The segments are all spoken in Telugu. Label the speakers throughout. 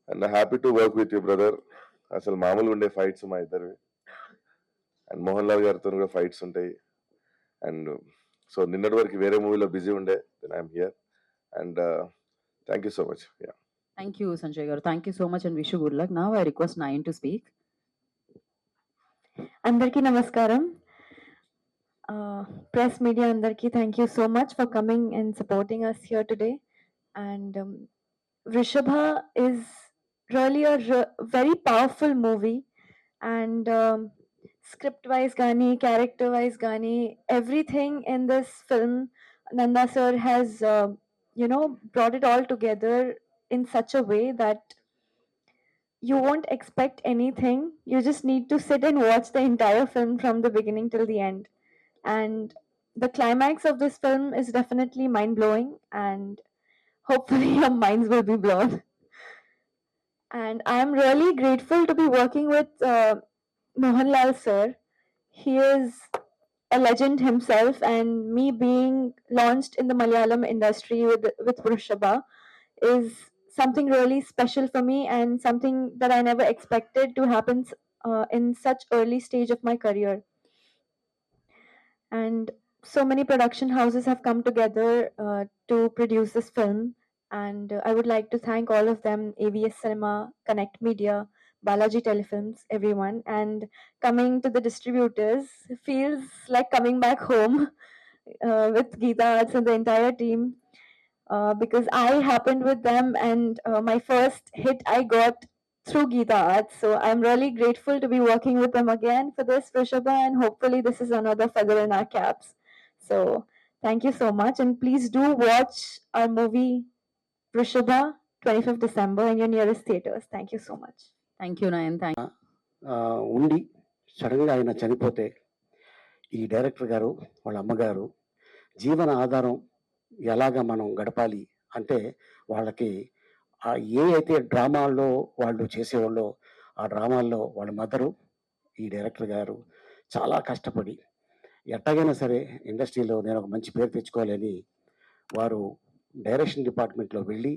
Speaker 1: And happy to work with you brother. అసలు మామూలుగా ఉండే ఫైట్స్ మా ఇద్దరివి. అండ్ మోహన్ లాల్ గారితో కూడా ఫైట్స్ ఉంటాయి. అండ్ సో నిన్నటి వరకు వేరే మూవీలో బిజీ ఉండే, then I'm here. And thank you so much. Yeah,
Speaker 2: Thank you, Sanjay garu. Thank you so much and wish you good luck. Now I request Nayan to speak.
Speaker 3: అందరికీ నమస్కారం. Press media andarki, thank you so much for coming and supporting us here today. And Vrishabha is really a very powerful movie, and script wise gani, character wise gani, everything in this film, Nanda sir has brought it all together in such a way that you won't expect anything. You just need to sit and watch the entire film from the beginning till the end. And the climax of this film is definitely mind-blowing, and hopefully your minds will be blown. And I'm really grateful to be working with Mohanlal sir. He is a legend himself, and me being launched in the Malayalam industry with Vrishabha is something really special for me, and something that I never expected to happen in such early stage of my career. And so many production houses have come together to produce this film, and I would like to thank all of them: AVS Cinema, Connect Media, Balaji Telefilms, everyone. And coming to the distributors feels like coming back home with Geeta Arts and the entire team, because I happened with them, and my first hit I got through Geeta Arts. So I'm really grateful to be working with them again for this, Vrishabha, and hopefully this is another feather in our caps. So thank you so much, and please do watch our movie Vrishabha, 25th December in your nearest theaters. Thank you so much.
Speaker 2: Thank you, Nayan.
Speaker 4: ఉండి సడన్గా ఆయన చనిపోతే ఈ డైరెక్టర్ గారు వాళ్ళ అమ్మగారు జీవన ఆధారం ఎలాగ మనం గడపాలి అంటే వాళ్ళకి ఏ అయితే డ్రామాల్లో వాళ్ళు చేసేవాళ్ళో ఆ డ్రామాల్లో వాళ్ళ మదరు ఈ డైరెక్టర్ గారు చాలా కష్టపడి ఎట్టగైనా సరే ఇండస్ట్రీలో నేను ఒక మంచి పేరు తెచ్చుకోవాలని వారు డైరెక్షన్ డిపార్ట్మెంట్లో వెళ్ళి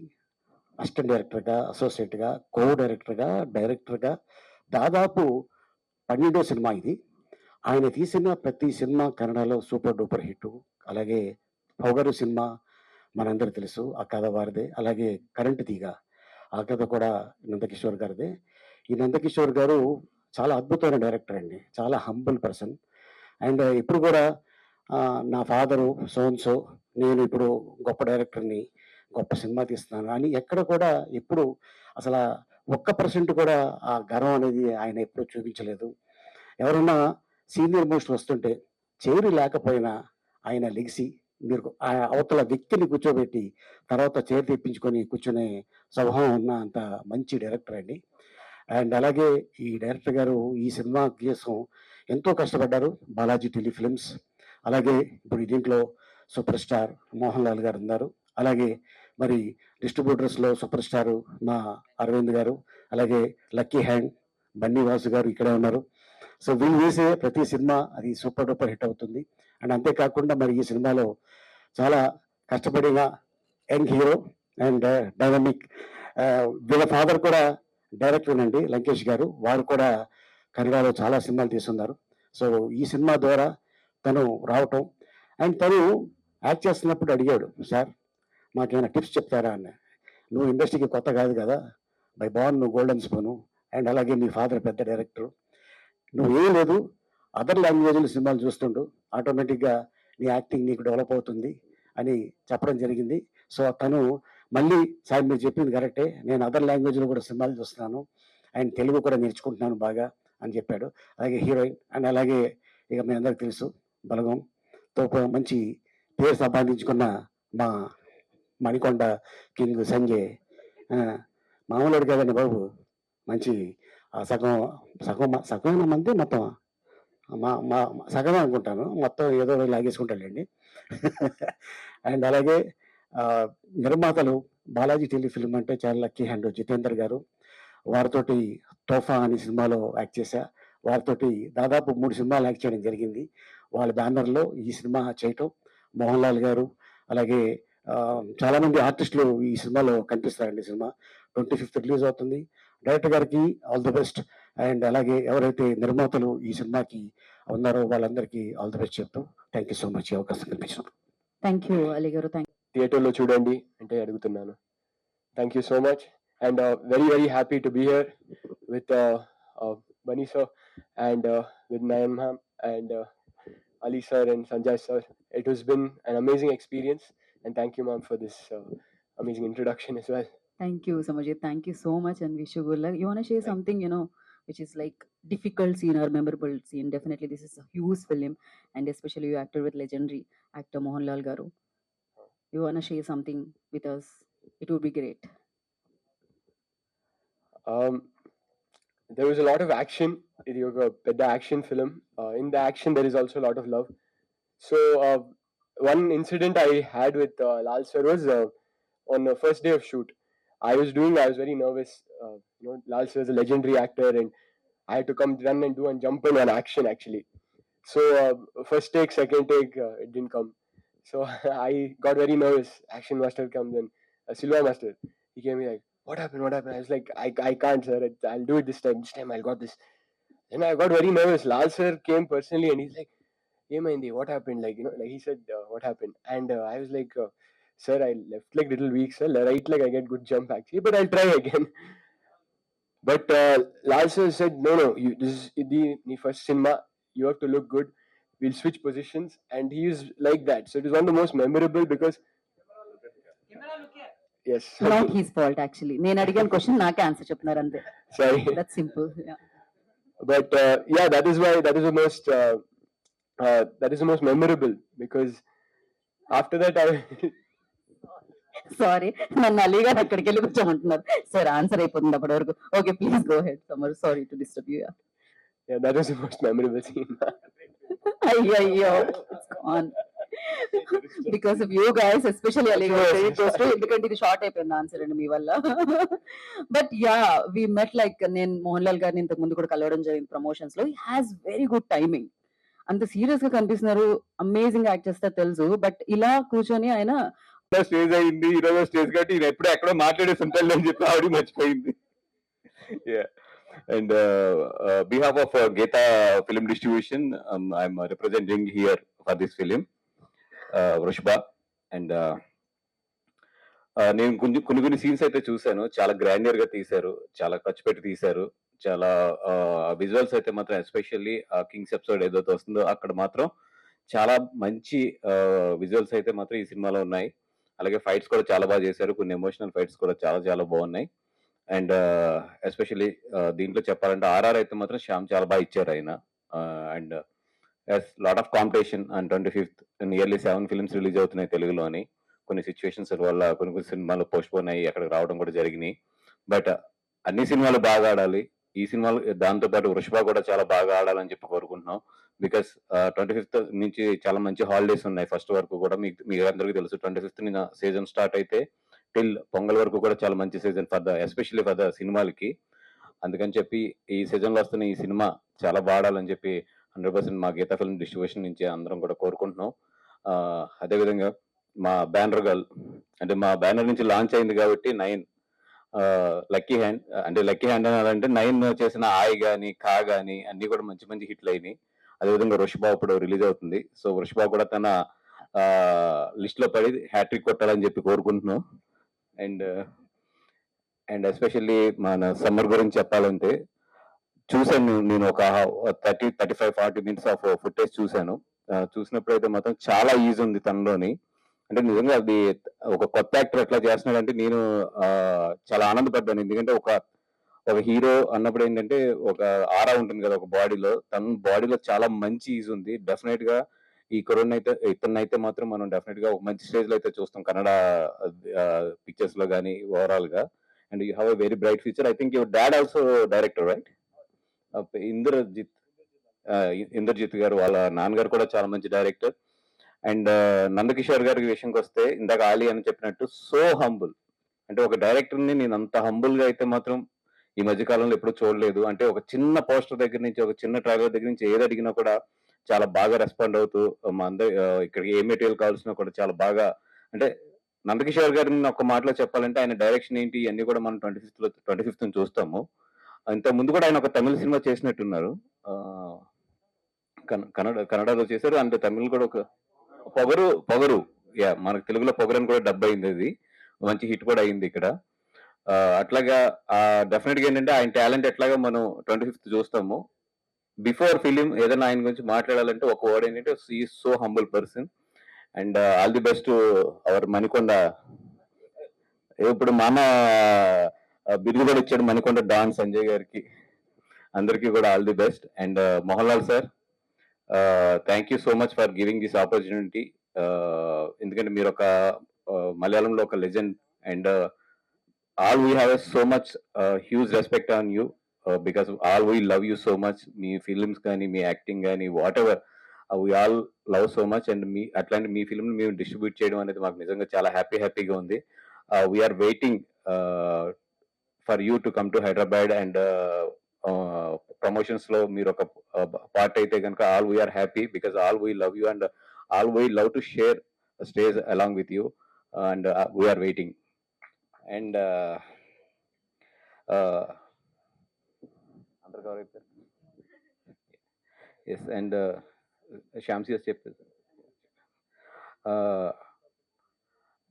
Speaker 4: అసిస్టెంట్ డైరెక్టర్గా, అసోసియేట్గా, కో డైరెక్టర్గా దాదాపు 12వ సినిమా ఇది. ఆయన తీసిన ప్రతి సినిమా కన్నడలో సూపర్ డూపర్ హిట్. అలాగే పొగరు సినిమా మనందరూ తెలుసు, ఆ కథ వారిదే. అలాగే కరెంటు తీగ, ఆ కథ కూడా నందకిషోర్ గారిదే. ఈ నందకిషోర్ గారు చాలా అద్భుతమైన డైరెక్టర్ అండి, చాలా హంబుల్ పర్సన్. అండ్ ఇప్పుడు కూడా నా ఫాదరు సోన్సో, నేను ఇప్పుడు గొప్ప డైరెక్టర్ని, గొప్ప సినిమా తీస్తున్నాను అని ఎక్కడ కూడా ఎప్పుడు అసలు 1% కూడా ఆ గర్వం అనేది ఆయన ఎప్పుడు చూపించలేదు. ఎవరన్నా సీనియర్ మోస్ట్ వస్తుంటే చేరి లేకపోయినా ఆయన లెగిసి మీరు అవతల వ్యక్తిని కూర్చోబెట్టి తర్వాత చేరి తెప్పించుకొని కూర్చునే స్వభావం ఉన్న అంత మంచి డైరెక్టర్ అండి. అండ్ అలాగే ఈ డైరెక్టర్ గారు ఈ సినిమా కోసం ఎంతో కష్టపడ్డారు. బాలాజీ టెలిఫిల్మ్స్, అలాగే ఇప్పుడు దీంట్లో సూపర్ స్టార్ మోహన్ లాల్ గారు ఉన్నారు. అలాగే మరి డిస్ట్రిబ్యూటర్స్లో సూపర్ స్టార్ మా అరవింద్ గారు, అలాగే లక్కీ హ్యాండ్ బన్నీ వాసు గారు ఇక్కడే ఉన్నారు. సో వీళ్ళు వేసే ప్రతి సినిమా అది సూపర్ డూపర్ హిట్ అవుతుంది. అండ్ అంతేకాకుండా మరి ఈ సినిమాలో చాలా కష్టపడిన యంగ్ హీరో అండ్ డైనమిక్, వీళ్ళ ఫాదర్ కూడా డైరెక్టర్ అండి లంకేష్ గారు, వారు కూడా కన్నడలో చాలా సినిమాలు తీస్తున్నారు. సో ఈ సినిమా ద్వారా తను రావటం, అండ్ తను యాక్ట్ చేస్తున్నప్పుడు అడిగాడు, సార్ మాకేమైనా టిప్స్ చెప్తారా అన్న. నువ్వు ఇండస్ట్రీకి కొత్త కాదు కదా, బై బార్న్ నువ్వు గోల్డెన్ స్పూను, అండ్ అలాగే మీ ఫాదర్ పెద్ద డైరెక్టర్, నువ్వేం లేదు అదర్ లాంగ్వేజ్లో సినిమాలు చూస్తుండు, ఆటోమేటిక్గా నీ యాక్టింగ్ నీకు డెవలప్ అవుతుంది అని చెప్పడం జరిగింది. సో తను మళ్ళీ సార్ మీరు చెప్పింది కరెక్టే, నేను అదర్ లాంగ్వేజ్లో కూడా సినిమాలు చూస్తున్నాను అండ్ తెలుగు కూడా నేర్చుకుంటున్నాను బాగా అని చెప్పాడు. అలాగే హీరోయిన్, అండ్ అలాగే ఇక మీ అందరికి తెలుసు బలగంతో మంచి పేరు సంపాదించుకున్న మా మణికొండ కింగ్ సంజయ్, మామూలుడు కదండి బాబు, మంచి సగం మంది మొత్తం మా సగమే అనుకుంటాను, మొత్తం ఏదో లాగేసుకుంటాడండి. అండ్ అలాగే నిర్మాతలు బాలాజీ టెలిఫిల్మ్ అంటే చాలా లక్కీ హ్యాండ్ జితేందర్ గారు, వారితోటి తోఫా అనే సినిమాలో యాక్ట్ చేశా, వారితోటి దాదాపు 3 సినిమాలు యాక్ట్ చేయడం జరిగింది. వాళ్ళ బ్యానర్లో ఈ సినిమా చేయటం, మోహన్ లాల్ గారు, అలాగే చాలామంది ఆర్టిస్టులు ఈ సినిమాలో కనిపిస్తారండి. సినిమా 25th రిలీజ్ అవుతుంది. డైరెక్టర్ గారికి ఆల్ ది బెస్ట్. అండ్ అలాగే ఎవరైతే నిర్మాతలు ఈ సినిమాకి ఉన్నారో వాళ్ళందరికీ ఆల్ ది బెస్ట్ చెప్తాం. థ్యాంక్ యూ సో మచ్ ఈ అవకాశం కల్పించినందుకు.
Speaker 2: థ్యాంక్ యూ అలీ గారు.
Speaker 5: థియేటర్లో చూడండి అంటే అడుగుతున్నాను. Thank you so much and very very happy to be here with Bunny sir and with Nayan ma'am and Ali sir and Sanjay sir. It has been an amazing experience and thank you ma'am for this amazing introduction as well.
Speaker 2: Thank you, Samajit. Thank you so much and wish you good luck. You want to share something, which is like difficult scene or memorable scene? Definitely, this is a huge film, and especially you acted with legendary actor Mohanlal garu. You want to share something with us? It would be great.
Speaker 5: There was a lot of action. It was a big action film. In the action, there is also a lot of love. So, one incident I had with Lal sir was on the first day of shoot. I was very nervous. Lal sir is a legendary actor, and I had to come run and do and jump in on action actually. So, first take, second take, it didn't come. So, I got very nervous. Action master comes in, Silva master. He came me like, what happened? I was like, I can't, sir. I'll do it this time. I got this. Then I got very nervous. Lal sir came personally and he's like, hey, Mahindi, what happened? Like he said, what happened? And I was like, sir, I left like little weak, sir. Right, like I get good jump actually, but I'll try again. But Lal sir said, no, this is the first cinema. You have to look good. We'll switch positions. And he is like that. So it is one of the most memorable because yes.
Speaker 2: Not his fault actually. నేను అడిగిన క్వశ్చన్ నాకే ఆన్సర్ చెప్తున్నారు అంతే.
Speaker 5: Sorry.
Speaker 2: That's simple. Yeah.
Speaker 5: But yeah, that is the most memorable because after that I
Speaker 2: sorry, నన్ను అలీ గారు అక్కడికి వెళ్ళి కూర్చోమంటున్నారు. సార్ ఆన్సర్ అయిపోతుంది అప్పటి వరకు. Okay, please go ahead. Summer sorry to disturb you.
Speaker 5: yeah, that was the most memorable scene.
Speaker 2: అయ్యో, it's gone because of you guys, especially Ali గారు. ఎందుకంటే ఇది షార్ట్ అయిపోయింది ఆన్సర్ అండి మీ వల్ల. But yeah, we met like, నేను మోహన్ లాల్ గారిని ఇంతకు ముందు కూడా కలవడం జరిగింది ప్రమోషన్స్ లో. He has very good timing. అంత సీరియస్ గా కనిపిస్తున్నారు, అమేజింగ్ యాక్ట్ చేస్తారు తెలుసు. బట్ ఇలా కూర్చొని ఆయన
Speaker 6: స్టేజ్ అయింది, ఈరోజు స్టేజ్ కాబట్టి ఈయన ఎప్పుడో ఎక్కడో మాట్లాడేస్తుంటాడు అని చెప్పి ఆవిడ మర్చిపోయింది. And behalf of Geta Film Distribution, I'm representing here for this film, Vrishba. And నేను కొన్ని సీన్స్ అయితే చూశాను. చాలా గ్రాండియర్ గా తీశారు, చాలా ఖర్చు పెట్టి తీశారు. చాలా విజువల్స్ అయితే మాత్రం, ఎస్పెషల్లీ కింగ్స్ ఎపిసోడ్ ఏదైతే వస్తుందో అక్కడ మాత్రం చాలా మంచి విజువల్స్ అయితే మాత్రం ఈ సినిమాలో ఉన్నాయి. అలాగే ఫైట్స్ కూడా చాలా బాగా చేశారు. కొన్ని ఎమోషనల్ ఫైట్స్ కూడా చాలా బాగున్నాయి. అండ్ ఎస్పెషల్లీ దీంట్లో చెప్పాలంటే ఆర్ఆర్ అయితే మాత్రం శ్యామ్ చాలా బాగా ఇచ్చారు ఆయన. And lot of competition. And 25th nearly 7 films release అవుతున్నాయి తెలుగులోని. కొన్ని సిచ్యువేషన్స్ వల్ల కొన్ని సినిమాలు పోస్ట్ పోన్ అయ్యి అక్కడికి రావడం కూడా జరిగినాయి. బట్ అన్ని సినిమాలు బాగా ఆడాలి. ఈ సినిమాలు దాంతో పాటు వృషభ కూడా చాలా బాగా ఆడాలని చెప్పి కోరుకుంటున్నాం. బికాస్ 25th నుంచి చాలా మంచి హాలిడేస్ ఉన్నాయి. ఫస్ట్ వరకు కూడా మీకు అందరికీ తెలుసు. 25th సీజన్ స్టార్ట్ అయితే టిల్ పొంగల్ వరకు కూడా చాలా మంచి సీజన్ ఎస్పెషల్లీ ఫర్ ద సినిమాలకి. అందుకని చెప్పి ఈ సీజన్ లో వస్తున్న ఈ సినిమా చాలా బాడాలని చెప్పి 100% మా గీతా ఫిల్మ్ డిస్ట్రిబ్యూషన్ నుంచి అందరం కూడా కోరుకుంటున్నాం. అదేవిధంగా మా బ్యానర్ గర్ల్, అంటే మా బ్యానర్ నుంచి లాంచ్ అయింది కాబట్టి 9 లక్కీ హ్యాండ్. అంటే లక్కీ హ్యాండ్ అనాలంటే 9 చేసిన ఆయ్ గాని కా గాని అన్ని కూడా మంచి మంచి హిట్లు అయినాయి. అదేవిధంగా వృషభ ఇప్పుడు రిలీజ్ అవుతుంది. సో వృషభ కూడా తన లిస్ట్ లో పడి హ్యాట్రిక్ కొట్టాలని చెప్పి కోరుకుంటున్నాం. అండ్ ఎస్పెషల్లీ మన సమ్మర్ గురించి చెప్పాలంటే, చూసాను నేను ఒక 35-40 మినిట్స్ ఆఫ్ ఫుటేజ్ చూశాను. చూసినప్పుడు అయితే మాత్రం చాలా ఈజీ ఉంది తనలోని. అంటే నిజంగా అది ఒక కొత్త యాక్టర్ ఎట్లా చేస్తున్నాడంటే నేను చాలా ఆనందపడ్డాను. ఎందుకంటే ఒక హీరో అన్నప్పుడు ఏంటంటే ఒక ఆరా ఉంటుంది కదా ఒక బాడీలో, తన బాడీలో చాలా మంచి ఈజీ ఉంది. డెఫినెట్ గా ఈ కరోనా అయితే ఇతన్నైతే మాత్రం మనం డెఫినెట్ గా ఒక మంచి స్టేజ్ లో అయితే చూస్తాం కన్నడ పిక్చర్స్ లో కానీ ఓవరాల్ గా. And you have a very bright future. I think your dad also director, right? Indrajith గారు వాళ్ళ నాన్నగారు కూడా చాలా మంచి డైరెక్టర్. అండ్ నందకిషోర్ గారి విషయంకి వస్తే, ఇందాక ఆలీ అని చెప్పినట్టు సో హంబుల్. అంటే ఒక డైరెక్టర్ ని నేను అంత హంబుల్ గా అయితే మాత్రం ఈ మధ్య కాలంలో ఎప్పుడు చూడలేదు. అంటే ఒక చిన్న పోస్టర్ దగ్గర నుంచి, ఒక చిన్న ట్రైలర్ దగ్గర నుంచి ఏది అడిగినా కూడా చాలా బాగా రెస్పాండ్ అవుతూ, మా అందరి ఇక్కడికి ఏ మెటీరియల్ కావాల్సినా కూడా చాలా బాగా, అంటే నందకిషోర్ గారిని ఒక మాటలో చెప్పాలంటే ఆయన డైరెక్షన్ ఏంటి ఇవన్నీ కూడా మనం 25th చూస్తాము. ఇంత ముందు కూడా ఆయన ఒక తమిళ సినిమా చేసినట్టున్నారు. కన్నడలో చేశారు అండ్ తమిళ్ కూడా ఒక పొగరు మనకు తెలుగులో పొగరు అని కూడా డబ్ అయింది. అది మంచి హిట్ కూడా అయింది ఇక్కడ. అట్లాగా డెఫినెట్ గా ఏంటంటే ఆయన టాలెంట్ ఎట్లాగా మనం 25th చూస్తాము. బిఫోర్ ఫిలిం ఏదైనా ఆయన గురించి మాట్లాడాలంటే ఒక వర్డ్ ఏంటంటే ఈ so humble person and all the best our Manikonda. ఇప్పుడు మన బిరుదు కూడా ఇచ్చాడు మణికొండ డాన్ సంజయ్ గారికి. అందరికీ కూడా all the best. And Mohan Lal sir, thank you so much for giving this opportunity. ఎందుకంటే మీరు ఒక మలయాళంలో ఒక legend and all we have is so much huge respect on you because all we love you so much. Me films కానీ మీ యాక్టింగ్ కానీ what ever we all love so much and మీ అట్లాంటి మీ ఫిల్మ్ మేము డిస్ట్రిబ్యూట్ చేయడం అనేది మాకు నిజంగా చాలా హ్యాపీగా ఉంది. We are waiting for you to come to Hyderabad and promotions లో మీరు ఒక పార్ట్ అయితే కనుక all we are happy because all we love you and all we love to share stage along with you and we are waiting. And అందరు కవర్ అయిపోయారు. ఎస్ అండ్ షామ్సియస్ చెప్పారు.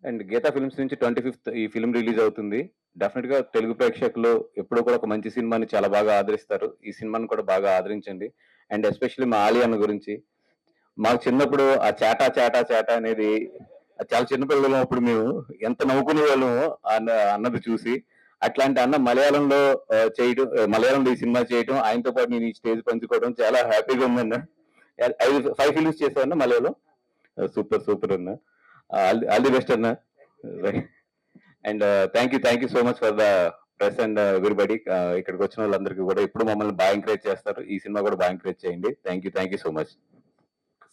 Speaker 6: అండ్ గీతా ఫిల్మ్స్ నుంచి 25th ఈ ఫిల్మ్ రిలీజ్ అవుతుంది. డెఫినెట్ గా తెలుగు ప్రేక్షకులు ఎప్పుడూ కూడా ఒక మంచి సినిమాని చాలా బాగా ఆదరిస్తారు. ఈ సినిమాని కూడా బాగా ఆదరించండి. అండ్ ఎస్పెషల్లీ మా ఆలి అన్న గురించి మాకు చిన్నప్పుడు ఆ చాటా అనేది చాలా చిన్నపిల్లలు అప్పుడు మేము ఎంత నవ్వుకునే వాళ్ళము అన్నది చూసి, అట్లాంటి అన్న మలయాళంలో చేయడం, మలయాళంలో ఈ సినిమా చేయడం, ఆయనతో పాటు నేను ఈ స్టేజ్ పంచుకోవడం చాలా హ్యాపీగా ఉందన్న. 5 ఫిల్మ్స్ చేశాను మలయాళం. సూపర్ అన్న. ఆల్ ది బెస్ట్ అన్న. And thank you so much for the press and everybody. ఇక్కడికి వచ్చిన వాళ్ళందరికీ కూడా ఎప్పుడు మమ్మల్ని బాగా ఎంకరేజ్ చేస్తారు. ఈ సినిమా కూడా బాగా ఎంకరేజ్ చేయండి. Thank you so much.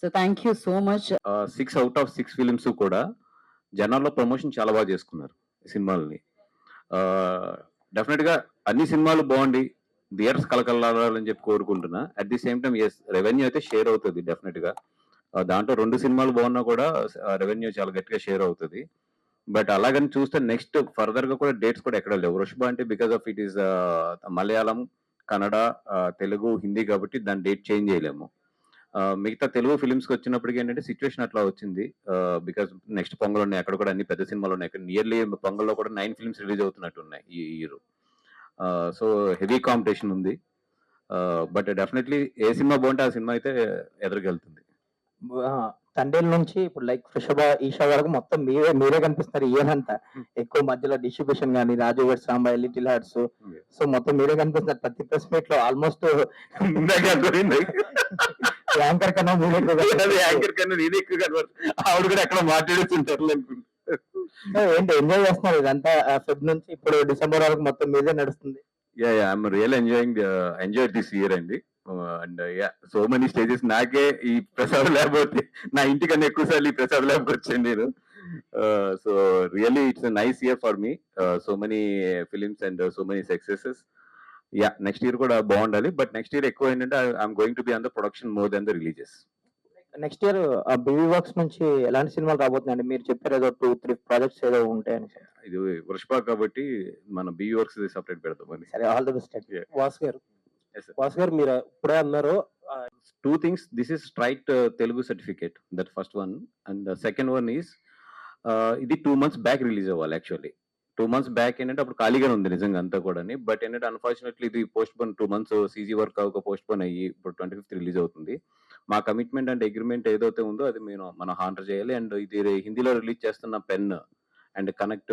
Speaker 2: So thank you so much.
Speaker 6: 6 out of 6 films కూడా జనాల్లో ప్రమోషన్ చాలా బాగా చేసుకున్నారు ఈ సినిమాలని. డెఫినెట్ గా అన్ని సినిమాలు బాగుండి థియేటర్స్ కలకలాడాలని చెప్పి కోరుకుంటున్నా. At the same time revenue అయితే షేర్ అవుతుంది డెఫినెట్ గా. దాంట్లో 2 సినిమాలు బాగున్నా కూడా రెవెన్యూ చాలా గట్టిగా షేర్ అవుతుంది. బట్ అలాగని చూస్తే నెక్స్ట్ ఫర్దర్ గా కూడా డేట్స్ కూడా ఎక్కడ లేవు. వృషభ అంటే because of it is Malayalam, Kannada, Telugu, Hindi కాబట్టి దాని డేట్ చేంజ్ చేయలేము. మిగతా తెలుగు ఫిలిమ్స్ కి వచ్చినప్పటికీ ఏంటంటే సిచ్యువేషన్ అట్లా వచ్చింది. బికాస్ నెక్స్ట్ పొంగల్ ఉన్నాయి, అక్కడ కూడా అన్ని పెద్ద సినిమాలు ఉన్నాయి. నియర్లీ పొంగల్లో కూడా 9 ఫిల్మ్స్ రిలీజ్ అవుతున్నట్టు ఉన్నాయి ఈ ఇయర్. సో హెవీ కాంపిటీషన్ ఉంది. బట్ డెఫినెట్లీ ఏ సినిమా బాగుంటే ఆ సినిమా అయితే ఎదురుకెళ్తుంది.
Speaker 7: తండేల్ నుంచి ఇప్పుడు లైక్ వృషభ, ఈషా వరకు మొత్తం మీరే కనిపిస్తారు. ఏనంత ఎక్కువ మధ్యలో డిస్ట్రిబ్యూషన్ కానీ రాజు వెడ్స్ సాంబాయి, లిటిల్ హార్ట్స్, సో మొత్తం మీరే కనిపిస్తారు ప్రతి ప్రెస్ మీట్ లో. ఆల్మోస్ట్ యాంకర్ కన్నా
Speaker 6: యాంకర్ కన్నా నేనే ఎక్కువ కనబడుతుంది. ఆవిడ కూడా ఎక్కడ మాట్లాడుతుంటారు అనుకుంటా.
Speaker 7: ఏంటి ఎంజాయ్ చేస్తున్నారు ఇదంతా? ఫెబ్ నుంచి ఇప్పుడు డిసెంబర్ వరకు మొత్తం మీదే నడుస్తుంది.
Speaker 6: I'm real enjoy this year అండి. And so many stages. నాకే ఈ ప్రసాద్ ల్యాబ్ వచ్చి నా ఇంటికన్నా ఎక్కువ సార్లు ఈ ప్రసాద్ ల్యాబ్ వచ్చాను నేను. So really it's nice year for me. So many films and so many successes. Next year కూడా బాగుండాలి. బట్ నెక్స్ట్ ఇయర్ ఎక్కువ ఏంటంటే I'm going to be on the production more than the releases.
Speaker 7: Next year BV works నుంచి ఎలాంటి సినిమాలు రాబోతున్నాయండి? మీరు చెప్పారు ఏదో 2-3 ప్రాజెక్ట్స్ ఏదో ఉంటాయని.
Speaker 6: ఇది వృషభ కాబట్టి మన బీ వర్క్స్ సెపరేట్ పెడతాం.
Speaker 7: సరే, ఆల్ ది బెస్ట్.
Speaker 5: వాస్ గారు మీరు ఇప్పుడే అన్నారు
Speaker 6: 2 things. This is straight Telugu certificate, that first one, and the second one is ఇది 2 months బ్యాక్ రిలీజ్ అవ్వాలి. యాక్చువల్లీ 2 months బ్యాక్ ఏంటంటే అప్పుడు ఖాళీగానే ఉంది నిజంగా అంతా కూడా. బట్ ఏంటంటే అన్ఫార్చునేట్లీ ఇది post phone 2 months CG work అవ్వక పోస్ట్ పోన్ అయ్యి ఇప్పుడు 25th రిలీజ్ అవుతుంది. మా కమిట్మెంట్ అండ్ అగ్రిమెంట్ ఏదైతే ఉందో అది మనం హానర్ చేయాలి. అండ్ ఇది హిందీలో రిలీజ్ చేస్తున్న పెన్ అండ్ కనెక్ట్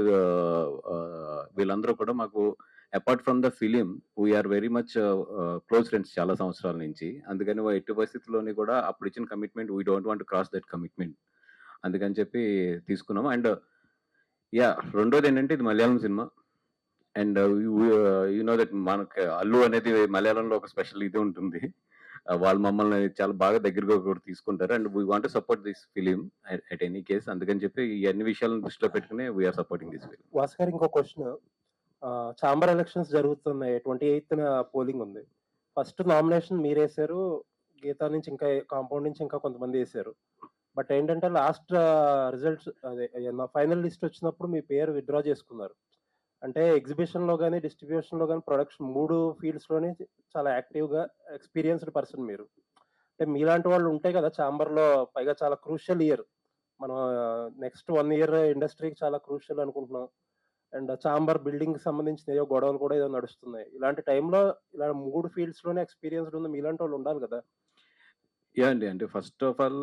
Speaker 6: వీళ్ళందరూ కూడా మాకు apart from the film we are very much close friends చాలా సంవత్సరాల నుంచి. అందుకని ఎట్టి పరిస్థితుల్లోని కూడా అప్పుడు ఇచ్చిన commitment we don't want cross that commitment. అందుకని చెప్పి తీసుకున్నాము. అండ్ రెండోది ఏంటంటే ఇది మలయాళం సినిమా. అండ్ యు నో దట్ మనకి అల్లు అనేది మలయాళంలో ఒక స్పెషల్ ఇది ఉంటుంది. వాళ్ళు మమ్మల్ని చాలా బాగా దగ్గరగా కూడా తీసుకుంటారు. And we want support this film at any case. అందుకని చెప్పి ఈ అన్ని విషయాలను దృష్టిలో పెట్టుకుని we are supporting this film.
Speaker 8: Vas గారు ఇంకో క్వశ్చన్. చాంబర్ ఎలక్షన్స్ జరుగుతున్నాయి, 28th పోలింగ్ ఉంది. ఫస్ట్ నామినేషన్ మీరు వేసారు, గీతా నుంచి ఇంకా కాంపౌండ్ నుంచి ఇంకా కొంతమంది వేసారు. బట్ ఏంటంటే లాస్ట్ రిజల్ట్స్ అదే ఫైనల్ లిస్ట్ వచ్చినప్పుడు మీ పేరు విత్డ్రా చేసుకున్నారు. అంటే ఎగ్జిబిషన్‌లో గాని, డిస్ట్రిబ్యూషన్‌లో గాని, ప్రొడక్షన్ 3 ఫీల్డ్స్‌లోని చాలా యాక్టివ్‌గా ఎక్స్‌పీరియన్స్‌డ్ పర్సన్ మీరు. అంటే మీలాంటి వాళ్ళు ఉంటే కదా చాంబర్‌లో, పైగా చాలా క్రూషియల్ ఇయర్. మనం నెక్స్ట్ 1 ఇయర్ ఇండస్ట్రీకి చాలా క్రూషియల్ అనుకుంటున్నాం. అండ్ చాంబర్ బిల్డింగ్‌కి సంబంధించిన ఏవో గొడవలు కూడా ఏదో నడుస్తున్నాయి. ఇలాంటి టైంలో ఇలా 3 ఫీల్డ్స్‌లోనే ఎక్స్‌పీరియన్స్‌డ్ ఉన్న మీలాంటి వాళ్ళు ఉండాలి కదా!
Speaker 6: యాహ్! అండి. అంటే ఫస్ట్ ఆఫ్ ఆల్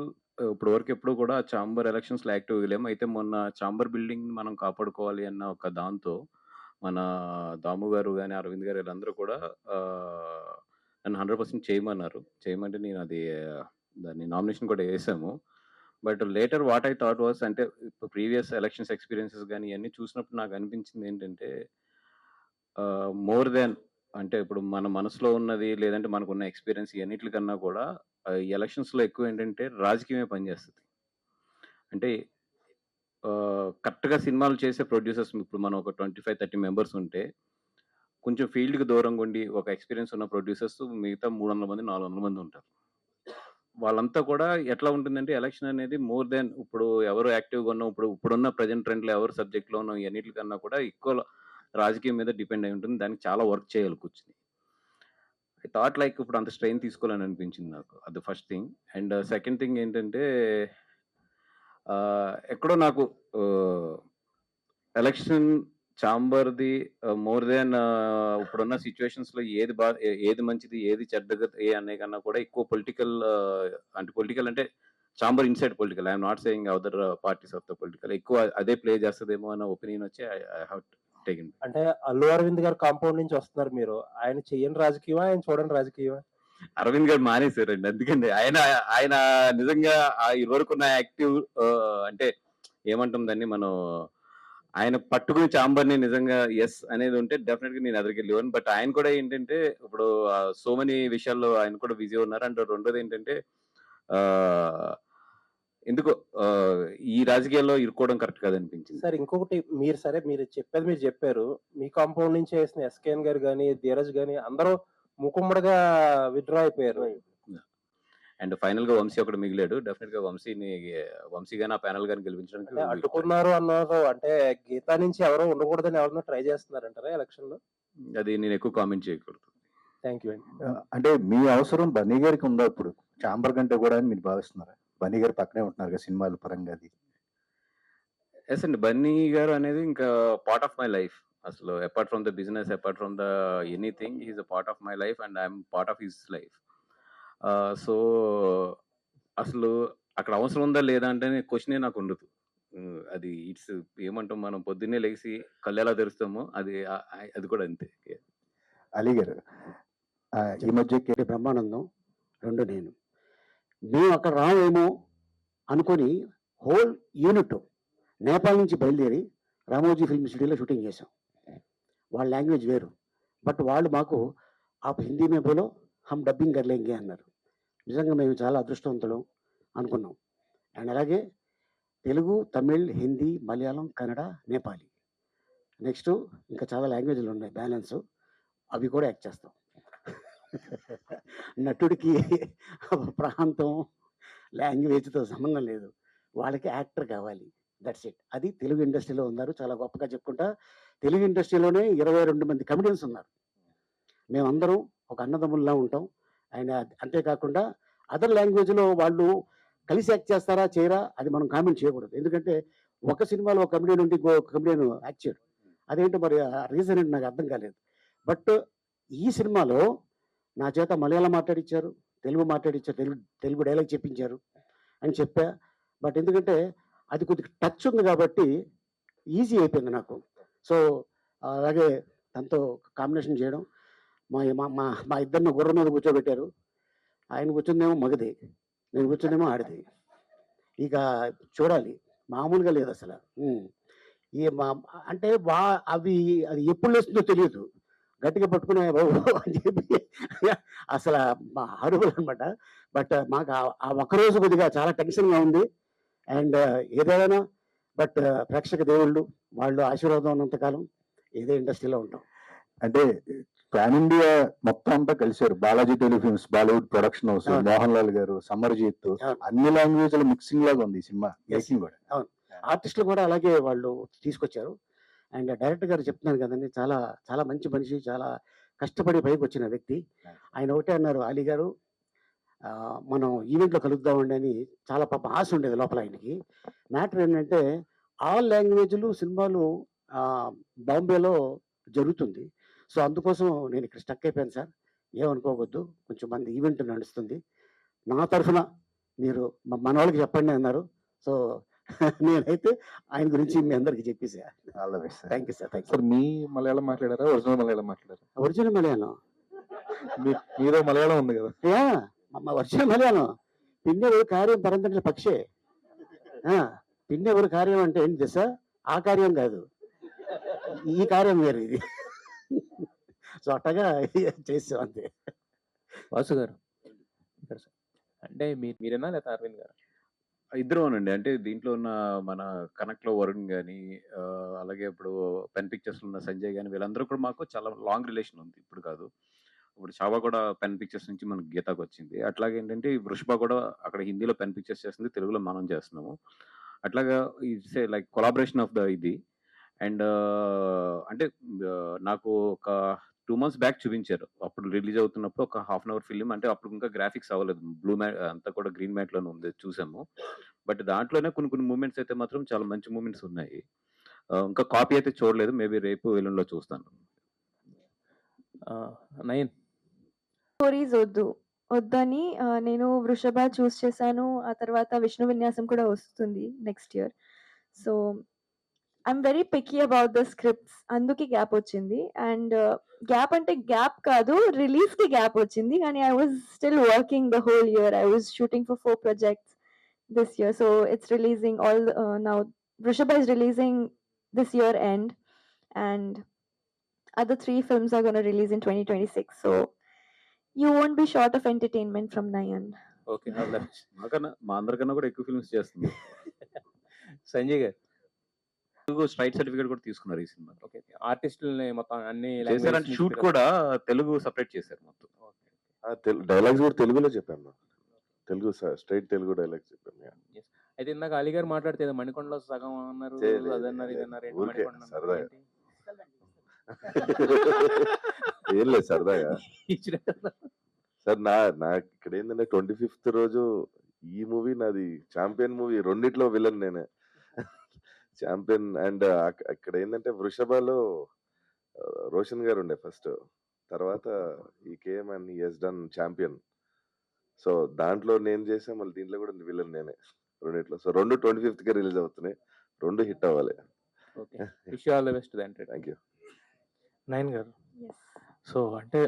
Speaker 6: ఇప్పటి వరకు ఎప్పుడు కూడా చాంబర్ ఎలక్షన్స్‌లో యాక్టివ్‌గా లేము. అయితే మొన్న చాంబర్ బిల్డింగ్‌ని మనం కాపాడుకోవాలి అన్న ఒక దాంతో మన దాము గారు గాని, అరవింద్ గారు వీళ్ళందరూ కూడా నన్ను 100% చేయమన్నారు. చేయమంటే నేను అది దాన్ని నామినేషన్ కూడా ఏసాము. But later what I thought was అంటే ప్రీవియస్ ఎలక్షన్స్ ఎక్స్‌పీరియన్సెస్ గాని ఇయన్నీ చూసినప్పుడు నాకు అనిపించింది ఏంటంటే మోర్ దాన్ అంటే ఇప్పుడు మన మనసులో ఉన్నది లేదంటే మనకున్న ఎక్స్‌పీరియన్స్ ఇయన్నిట్లికన్నా కూడా ఈ ఎలక్షన్స్‌లో ఎక్కువ ఏంటంటే రాజకీయమే పనిచేస్తది. అంటే కరెక్ట్‌గా సినిమాలు చేసే ప్రొడ్యూసర్స్ ఇప్పుడు మనం ఒక 25, 30 మెంబర్స్ ఉంటే, కొంచెం ఫీల్డ్‌కి దూరంగా ఉండి ఒక ఎక్స్‌పీరియన్స్ ఉన్న ప్రొడ్యూసర్స్ మిగతా 300 మంది, 400 మంది ఉంటారు. వాళ్ళంతా కూడా ఎట్లా ఉంటుందంటే ఎలక్షన్ అనేది మోర్ దాన్ ఇప్పుడు ఎవరు యాక్టివ్‌గా ఉన్నాం, ఇప్పుడున్న ప్రెజెంట్ ట్రెండ్‌లో ఎవరు సబ్జెక్ట్‌లో ఉన్నాం ఇయన్నిట్లికన్నా కూడా ఎక్కువ రాజకీయం మీద డిపెండ్ అయి ఉంటుంది. దానికి చాలా వర్క్ చేయాలి కూర్చొని. ఐ థాట్ లైక్ ఇప్పుడు అంత స్ట్రెయిన్ తీసుకోవాలని అనిపించింది నాకు. అది first thing. And second thing ఏంటంటే ఎక్కడో నాకు ఎలక్షన్ చాంబర్‌ది మోర్ దాన్ ఇప్పుడున్న సిట్యుయేషన్స్‌లో ఏది మంచిది, ఏది చెడ్డది అనే కన్నా కూడా ఎక్కువ పొలిటికల్ పొలిటికల్ అంటే chamber inside political. I am not saying other parties of the political. ఎక్కువ అదే ప్లే చేస్తదేమో అన్న ఒపీనియన్ వచ్చి ఐ హావ్ టేకెన్.
Speaker 8: అంటే అల్లు అరవింద్ గారి కాంపౌండ్ నుంచి వస్తున్నారు మీరు. ఆయన చెయ్యని రాజకీయమా? ఆయన చూడని రాజకీయమా?
Speaker 6: అరవింద్ గారు మానేశారండి. అందుకండి ఆయన ఆయన నిజంగా ఇదివరకున్న యాక్టివ్ అంటే ఏమంటాం దాన్ని మనం ఆయన పట్టుకుని చాంబర్‌ని నిజంగా యెస్ అనేది ఉంటే డెఫినిట్‌గా నేను ఎదరికెళ్ళేవాడిని. బట్ ఆయన కూడా ఏంటంటే ఇప్పుడు సో మెనీ విషయాల్లో ఆయన కూడా బిజీ ఉన్నారు. అండ్ రెండోది ఏంటంటే ఆహ్, ఎందుకో ఈ రాజకీయాల్లో ఇరుక్కోవడం కరెక్ట్ కాదనిపించింది.
Speaker 8: సార్ ఇంకొకటి మీరు చెప్పేది మీరు చెప్పారు. మీ కాంపౌండ్ నుంచి వేసిన ఎస్‌కేఎన్ గారు గాని, ధీరజ్ గాని అందరూ మూకుమ్మడిగా విత్‌డ్రా అయిపోయారు.
Speaker 6: అండ్ ఫైనల్‌గా వంశీ ఒకడు మిగిలాడు. డెఫినిట్‌గా వంశీ గాని, ఆ ప్యానెల్ గాని
Speaker 8: అంటే
Speaker 6: గెలిపించడానికి
Speaker 8: అడ్డుకున్నారు అన్నారు. అంటే గీతా నుంచి ఎవరో ఉండకూడదని ఎవరైనా ట్రై చేస్తున్నారంటారా ఎలక్షన్‌లో?
Speaker 6: అది నేను ఎక్కువ కామెంట్ చేయకూడదు.
Speaker 8: థాంక్ యూ అండి.
Speaker 9: అంటే మీ అవసరం బన్నీ గారికి ఉందా ఇప్పుడు? చాంబర్ కంటే కూడా అని మీరు భావిస్తున్నారా? బన్నీ గారు పక్కనే ఉంటున్నారు కదా సినిమాల పరంగా అది.
Speaker 6: యెస్ అండి. బన్నీ గారు అనేది ఇంకా పార్ట్ ఆఫ్ మై లైఫ్. అసలు apart from the business, apart from the anything he is a part of my life and I am part of his life. So అసలు అక్కడ అవసరం ఉందా లేదా అంటే క్వెషనే నాకు ఉండదు. అది ఇట్స్ ఏమంటాం మనం పొద్దున్నే లెగిసి కళ్ళెలా తెరుస్తామో అది కూడా అంతే.
Speaker 4: అలీ గారు ఈ మధ్య కేటీ బ్రహ్మానందం, 2 నేను. మేము అక్కడ రామేమో అనుకొని హోల్ యూనిట్ నేపాల్ నుంచి బయలుదేరి రామోజీ ఫిల్మ్ సిటీలో షూటింగ్ చేసాం. వాళ్ళ లాంగ్వేజ్ వేరు. బట్ వాళ్ళు మాకు హిందీ మే బోలో హమ్ డబ్బింగ్ కర్లేంగే అన్నారు. నిజంగా మేము చాలా అదృష్టవంతులం అనుకున్నాం. అండ్ అలాగే తెలుగు, తమిళ్, హిందీ, మలయాళం, కన్నడ, నేపాలీ. నెక్స్ట్ ఇంకా చాలా లాంగ్వేజ్లు ఉన్నాయి బ్యాలెన్స్. అవి కూడా యాక్ట్ చేస్తాం. నటుడికి ప్రాంతం, లాంగ్వేజ్తో సంబంధం లేదు. వాళ్ళకి యాక్టర్ కావాలి. That's it. అది తెలుగు ఇండస్ట్రీలో ఉన్నారు. చాలా గొప్పగా చెప్పుకుంటా. తెలుగు ఇండస్ట్రీలోనే 22 మంది కమెడియన్స్ ఉన్నారు. మేమందరం ఒక అన్నదమ్ముల్లా ఉంటాం. అండ్ అంతేకాకుండా అదర్ లాంగ్వేజ్లో వాళ్ళు కలిసి యాక్ట్ చేస్తారా చేయరా అది మనం కామెంట్ చేయకూడదు. ఎందుకంటే ఒక సినిమాలో ఒక కమెడియన్ ఉండి ఇంకో కమెడియన్ యాక్ట్ చేయడు. అదేంటో మరి రీజన్ ఏంటి నాకు అర్థం కాలేదు. బట్ ఈ సినిమాలో నా చేత మలయాళం మాట్లాడించారు, తెలుగు మాట్లాడించారు, తెలుగు డైలాగ్ చెప్పించారు అని చెప్పా. బట్ ఎందుకంటే అది కొద్దిగా టచ్ ఉంది కాబట్టి ఈజీ అయిపోయింది నాకు. సో అలాగే తనతో కాంబినేషన్ చేయడం, మా ఇద్దరిని గుర్రం మీద కూర్చోబెట్టారు. ఆయన కూర్చుందేమో మగది, నేను కూర్చుందేమో ఆడిది. ఇక చూడాలి, మామూలుగా లేదు అసలు. అంటే అది ఎప్పుడు లేస్తుందో తెలియదు. గట్టిగా పట్టుకునే బాబు అని చెప్పి అసలు మా అరువులు అనమాట. బట్ మాకు ఆ ఒక్కరోజు కొద్దిగా చాలా టెన్షన్గా ఉంది. అండ్ ఏదైనా బట్ ప్రేక్షక దేవుళ్ళు వాళ్ళు ఆశీర్వాదం ఉన్నంతకాలం ఇదే ఇండస్ట్రీలో ఉంటాం.
Speaker 9: అంటే పాన్ ఇండియా మొత్తం అంతా కలిశారు. Balaji telefilms, Bollywood production house,
Speaker 4: అవును.
Speaker 9: మోహన్ లాల్ గారు, సమర్జిత్,
Speaker 4: అవును.
Speaker 9: అన్ని లాంగ్వేజ్ల మిక్సింగ్ లాగా ఉంది ఈ సినిమా
Speaker 4: Yes.
Speaker 9: మేకింగ్ కూడా.
Speaker 4: అవును. ఆర్టిస్టులు కూడా అలాగే వాళ్ళు తీసుకొచ్చారు. అండ్ డైరెక్టర్ గారు చెప్తున్నాను కదండి, చాలా చాలా మంచి మనిషి, చాలా కష్టపడి పైకి వచ్చిన వ్యక్తి. ఆయన ఒకటే అన్నారు, అలీ గారు మనం ఈవెంట్లో కలుద్దామండి అని. చాలా పాప ఆశ ఉండేది లోపల ఆయనకి. మ్యాటర్ ఏంటంటే ఆల్ లాంగ్వేజ్లు సినిమాలు బాంబేలో జరుగుతుంది. సో అందుకోసం నేను ఇక్కడ స్టక్ అయిపోయాను సార్, ఏమనుకోవద్దు, కొంచెం మంది ఈవెంట్ నడుస్తుంది, నా తరఫున మీరు మన వాళ్ళకి చెప్పండి అన్నారు. సో నేనైతే ఆయన గురించి మీ అందరికి చెప్పేసా.
Speaker 9: All the best sir.
Speaker 4: Thank you sir, thank you.
Speaker 9: Sir మీ మలయాళం మాట్లాడారా, ఒరిజినల్ మలయాళం మాట్లాడారా?
Speaker 4: ఒరిజినల్ మలయాళం.
Speaker 9: మీదో మలయాళం ఉంది కదా.
Speaker 4: Yeah, original Malayalam. పిన్నె ఒక కార్యం పరంతంటే పక్షే. పిన్నె ఒక కార్యం అంటే ఏంటి తెలుసా? ఆ కార్యం కాదు, ఈ కార్యం వేరు ఇది. సో అట్టగా చేసాం అంతే.
Speaker 7: వాసు గారు ఇక్కడ సార్. అంటే మీరేనా లేదా అరవింద్ గారు?
Speaker 6: ఇద్దరునండి. అంటే దీంట్లో ఉన్న మన కనెక్ట్లో వరుణ్ గాని, అలాగే ఇప్పుడు పెన్ పిక్చర్స్‌లో ఉన్న సంజయ్ గాని, వీళ్ళందరూ కూడా మాకు చాలా లాంగ్ రిలేషన్ ఉంది. ఇప్పుడు కాదు. ఇప్పుడు 'చావా' కూడా పెన్ పిక్చర్స్ నుంచి మనకు గీతాకొచ్చింది. అట్లాగే ఏంటంటే ఈ 'వృషభ' కూడా అక్కడ హిందీలో పెన్ పిక్చర్స్ చేస్తుంది. తెలుగులో మనం చేస్తున్నాము. అట్లాగా it's a like collaboration of the ఇది. అండ్ అంటే నాకు ఒక 2 మంత్స్ బ్యాక్ చూపించారు. అప్పుడు రిలీజ్ అవుతున్నప్పుడు ఒక హాఫ్ అన్ అవర్ ఫిల్మ్. అంటే అప్పుడు ఇంకా గ్రాఫిక్స్ అవ్వలేదు. బ్లూ మ్యాట్ అంతా కూడా గ్రీన్ మ్యాట్‌లోనే ఉంది, చూసాము. బట్ దాంట్లోనే కొన్ని మూవ్‌మెంట్స్ అయితే మాత్రం చాలా మంచి మూవ్‌మెంట్స్ ఉన్నాయి. ఇంకా కాపీ అయితే చూడలేదు. మేబీ రేపు ఎల్లుండిలో చూస్తాను.
Speaker 7: నయన్
Speaker 3: స్టోరీస్ వద్దని నేను వృషభ చూస్ చేశాను. ఆ తర్వాత విష్ణు విన్యాసం కూడా వస్తుంది next year. So I'm very picky about the scripts, అందుకే గ్యాప్ వచ్చింది. అండ్ గ్యాప్ అంటే గ్యాప్ కాదు, రిలీజ్ కి గ్యాప్ వచ్చింది, కానీ I was still working the whole year. I was shooting for 4 projects this year, so it's releasing now. Vrishabha is releasing this year end, and other 3 films are going to release in 2026, so you won't be short of entertainment from Nayan.
Speaker 7: Okay. All the best.
Speaker 6: మా అందరికన్నా కూడా ఎక్కువ ఫిల్మ్స్ చేస్తుంది.
Speaker 7: సంజయ్ గారు.
Speaker 6: తెలుగు స్ట్రైట్ సర్టిఫికేట్ కూడా తీసుకున్నారు ఈ సినిమా.
Speaker 7: ఓకే. ఆర్టిస్టులని మొత్తం అన్ని
Speaker 6: చేశారంటే
Speaker 7: లాంగ్వేజెస్
Speaker 6: షూట్ కూడా తెలుగు సెపరేట్ చేశారు మొత్తం.
Speaker 1: డైలాగ్స్ కూడా తెలుగులో చెప్పాను. తెలుగు స్ట్రైట్ తెలుగు డైలాగ్స్ చెప్పాను.
Speaker 7: Yes. అయితే ఇందాక అలీ గారు మాట్లాడితే ఏదో మణికొండలో సగం అన్నారు,
Speaker 1: లేదు,
Speaker 7: అదన్నారు,
Speaker 1: లేదు.
Speaker 7: ఇదన్నారు. ఏంటి
Speaker 1: ఊరికే
Speaker 7: మణికొండ అన్నారు?
Speaker 1: సరదాగా.
Speaker 7: ఏంటి?
Speaker 1: ఏం లేదు, సరదాగా.
Speaker 7: ఇచ్చినట్టు.
Speaker 1: సార్ నా ఇక్కడ ఏంటంటే 25th రోజు ఈ మూవీ నాది ఛాంపియన్ మూవీ, రెండిట్లో విలన్ నేనే. ఛాంపియన్ అండ్ అక్కడ ఏంటంటే వృషభలో రోషన్ గారు ఉండే ఫస్ట్, తర్వాత ఈ came and he has done champion. So దాంట్లో నేను చేసా, మళ్ళీ దీంట్లో కూడా విలన్ నేనే రెండిట్లో. సో 2 25th కి రిలీజ్ అవుతున్నాయి, 2 హిట్ అవ్వాలి.
Speaker 7: Okay. Wish you all the best.
Speaker 1: Thank you.
Speaker 8: Nayan గారు,
Speaker 3: Yes.
Speaker 8: సో అంటే